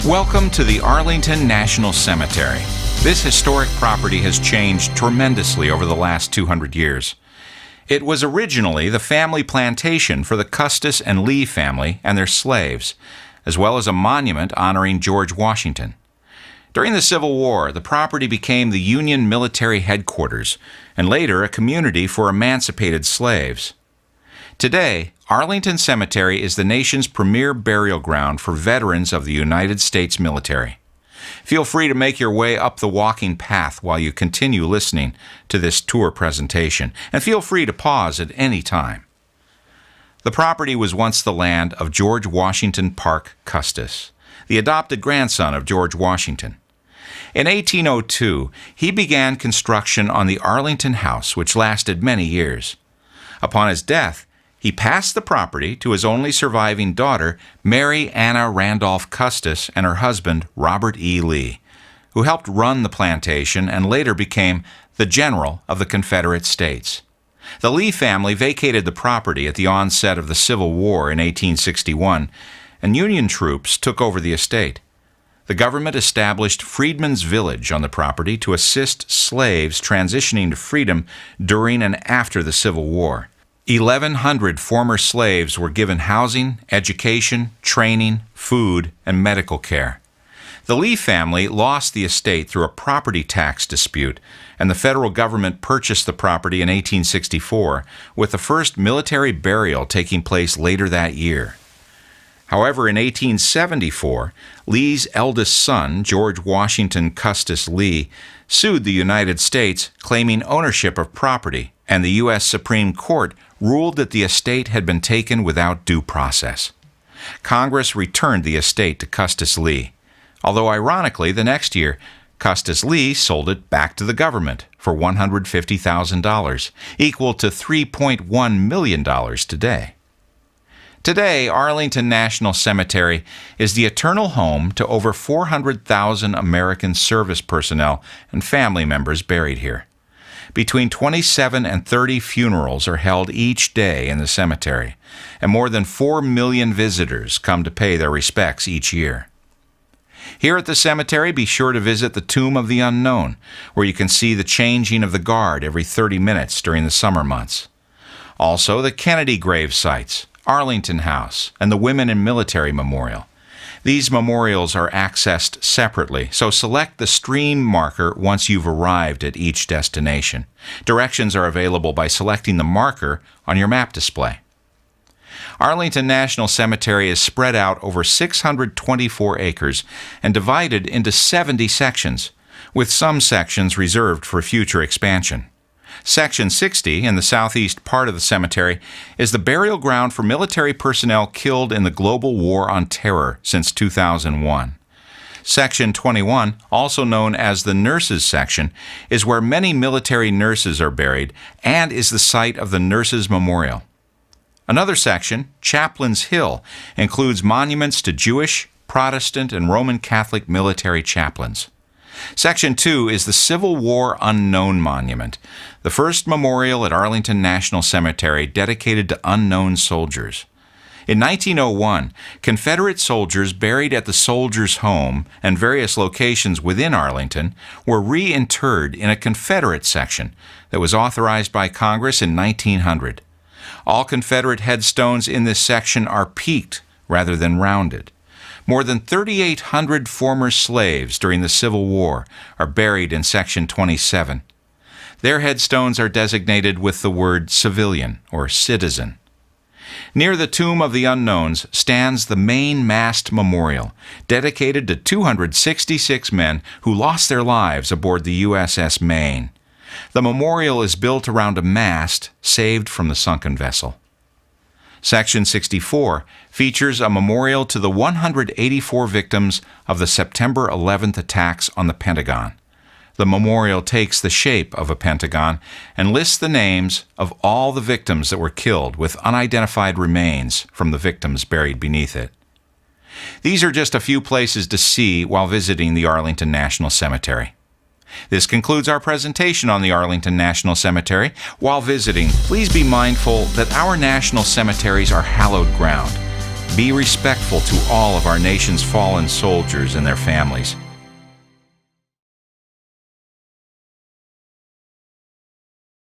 Welcome to the Arlington National Cemetery. This historic property has changed tremendously over the last 200 years. It was originally the family plantation for the Custis and Lee family and their slaves, as well as a monument honoring George Washington. During the Civil War, the property became the Union military headquarters and later a community for emancipated slaves. Today, Arlington Cemetery is the nation's premier burial ground for veterans of the United States military. Feel free to make your way up the walking path while you continue listening to this tour presentation, and feel free to pause at any time. The property was once the land of George Washington Parke Custis, the adopted grandson of George Washington. In 1802, he began construction on the Arlington House, which lasted many years. Upon his death, he passed the property to his only surviving daughter, Mary Anna Randolph Custis, and her husband, Robert E. Lee, who helped run the plantation and later became the General of the Confederate States. The Lee family vacated the property at the onset of the Civil War in 1861, and Union troops took over the estate. The government established Freedmen's Village on the property to assist slaves transitioning to freedom during and after the Civil War. 1,100 former slaves were given housing, education, training, food, and medical care. The Lee family lost the estate through a property tax dispute, and the federal government purchased the property in 1864, with the first military burial taking place later that year. However, in 1874, Lee's eldest son, George Washington Custis Lee, sued the United States, claiming ownership of property, and the U.S. Supreme Court ruled that the estate had been taken without due process. Congress returned the estate to Custis Lee, although ironically, the next year, Custis Lee sold it back to the government for $150,000, equal to $3.1 million today. Today, Arlington National Cemetery is the eternal home to over 400,000 American service personnel and family members buried here. Between 27 and 30 funerals are held each day in the cemetery, and more than 4 million visitors come to pay their respects each year. Here at the cemetery, be sure to visit the Tomb of the Unknown, where you can see the changing of the guard every 30 minutes during the summer months. Also, the Kennedy grave sites, Arlington House, and the Women in Military Memorial. These memorials are accessed separately, so select the stream marker once you've arrived at each destination. Directions are available by selecting the marker on your map display. Arlington National Cemetery is spread out over 624 acres and divided into 70 sections, with some sections reserved for future expansion. Section 60, in the southeast part of the cemetery, is the burial ground for military personnel killed in the global war on terror since 2001. Section 21, also known as the Nurses Section, is where many military nurses are buried and is the site of the Nurses Memorial. Another section, Chaplain's Hill, includes monuments to Jewish, Protestant, and Roman Catholic military chaplains. Section 2 is the Civil War Unknown Monument, the first memorial at Arlington National Cemetery dedicated to unknown soldiers. In 1901, Confederate soldiers buried at the Soldiers' Home and various locations within Arlington were reinterred in a Confederate section that was authorized by Congress in 1900. All Confederate headstones in this section are peaked rather than rounded. More than 3,800 former slaves during the Civil War are buried in Section 27. Their headstones are designated with the word civilian or citizen. Near the Tomb of the Unknowns stands the main mast memorial, dedicated to 266 men who lost their lives aboard the USS Maine. The memorial is built around a mast saved from the sunken vessel. Section 64 features a memorial to the 184 victims of the September 11th attacks on the Pentagon. The memorial takes the shape of a pentagon and lists the names of all the victims that were killed with unidentified remains from the victims buried beneath it. These are just a few places to see while visiting the Arlington National Cemetery. This concludes our presentation on the Arlington National Cemetery. While visiting, please be mindful that our national cemeteries are hallowed ground. Be respectful to all of our nation's fallen soldiers and their families.